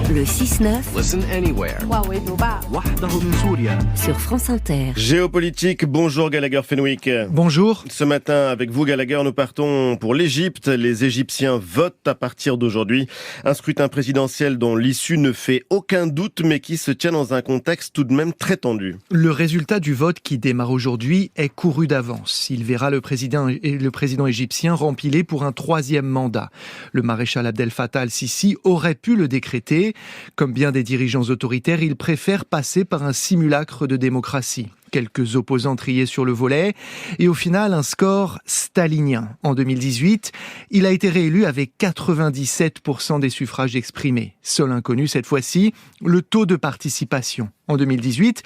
Le 6-9. Listen anywhere. Sur France Inter. Géopolitique, bonjour Gallagher Fenwick. Bonjour. Ce matin, avec vous Gallagher, nous partons pour l'Égypte. Les Égyptiens votent à partir d'aujourd'hui. Un scrutin présidentiel dont l'issue ne fait aucun doute, mais qui se tient dans un contexte tout de même très tendu. Le résultat du vote qui démarre aujourd'hui est couru d'avance. Il verra le président égyptien rempilé pour un troisième mandat. Le maréchal Abdel Fattah al-Sisi aurait pu le décréter. Comme bien des dirigeants autoritaires, il préfère passer par un simulacre de démocratie. Quelques opposants triés sur le volet et au final un score stalinien. En 2018, il a été réélu avec 97% des suffrages exprimés. Seul inconnu cette fois-ci, le taux de participation. En 2018,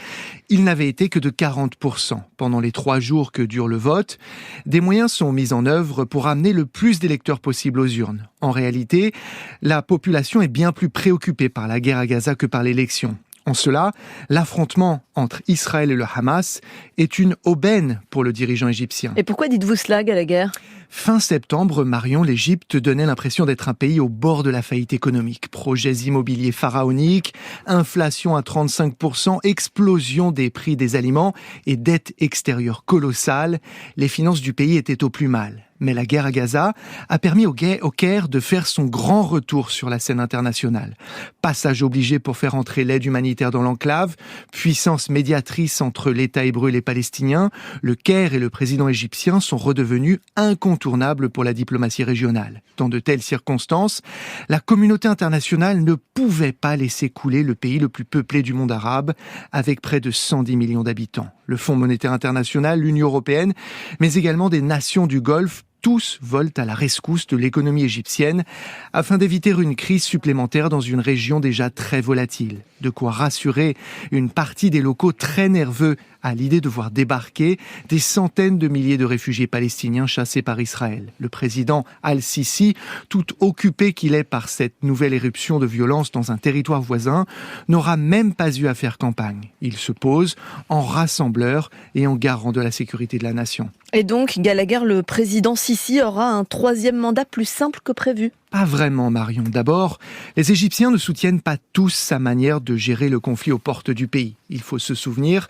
il n'avait été que de 40%. Pendant les 3 jours que dure le vote, des moyens sont mis en œuvre pour amener le plus d'électeurs possible aux urnes. En réalité, la population est bien plus préoccupée par la guerre à Gaza que par l'élection. En cela, l'affrontement entre Israël et le Hamas est une aubaine pour le dirigeant égyptien. Et pourquoi dites-vous cela, Gallagher ? Fin septembre, Marion, l'Égypte donnait l'impression d'être un pays au bord de la faillite économique. Projets immobiliers pharaoniques, inflation à 35%, explosion des prix des aliments et dette extérieure colossale. Les finances du pays étaient au plus mal. Mais la guerre à Gaza a permis au Caire de faire son grand retour sur la scène internationale. Passage obligé pour faire entrer l'aide humanitaire dans l'enclave, puissance médiatrice entre l'État hébreu et les Palestiniens, le Caire et le président égyptien sont redevenus incontournables pour la diplomatie régionale. Dans de telles circonstances, la communauté internationale ne pouvait pas laisser couler le pays le plus peuplé du monde arabe, avec près de 110 millions d'habitants. Le Fonds monétaire international, l'Union européenne, mais également des nations du Golfe, tous volent à la rescousse de l'économie égyptienne afin d'éviter une crise supplémentaire dans une région déjà très volatile. De quoi rassurer une partie des locaux très nerveux à l'idée de voir débarquer des centaines de milliers de réfugiés palestiniens chassés par Israël. Le président al-Sisi, tout occupé qu'il est par cette nouvelle éruption de violence dans un territoire voisin, n'aura même pas eu à faire campagne. Il se pose en rassembleur et en garant de la sécurité de la nation. Et donc, Gallagher, le président Sisi aura un troisième mandat plus simple que prévu ? Pas vraiment, Marion. D'abord, les Égyptiens ne soutiennent pas tous sa manière de gérer le conflit aux portes du pays. Il faut se souvenir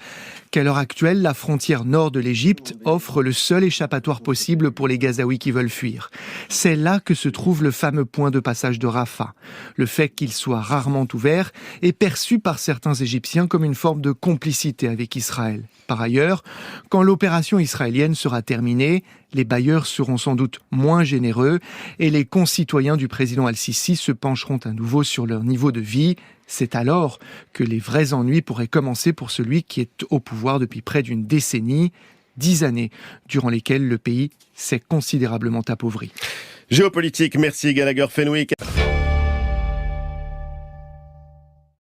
qu'à l'heure actuelle, la frontière nord de l'Égypte offre le seul échappatoire possible pour les Gazaouis qui veulent fuir. C'est là que se trouve le fameux point de passage de Rafah. Le fait qu'il soit rarement ouvert est perçu par certains Égyptiens comme une forme de complicité avec Israël. Par ailleurs, quand l'opération israélienne sera terminée, les bailleurs seront sans doute moins généreux et les concitoyens du président al-Sisi se pencheront à nouveau sur leur niveau de vie. C'est alors que les vrais ennuis pourraient commencer pour celui qui est au pouvoir depuis près d'une décennie, 10 années, durant lesquelles le pays s'est considérablement appauvri. Géopolitique, merci Gallagher Fenwick.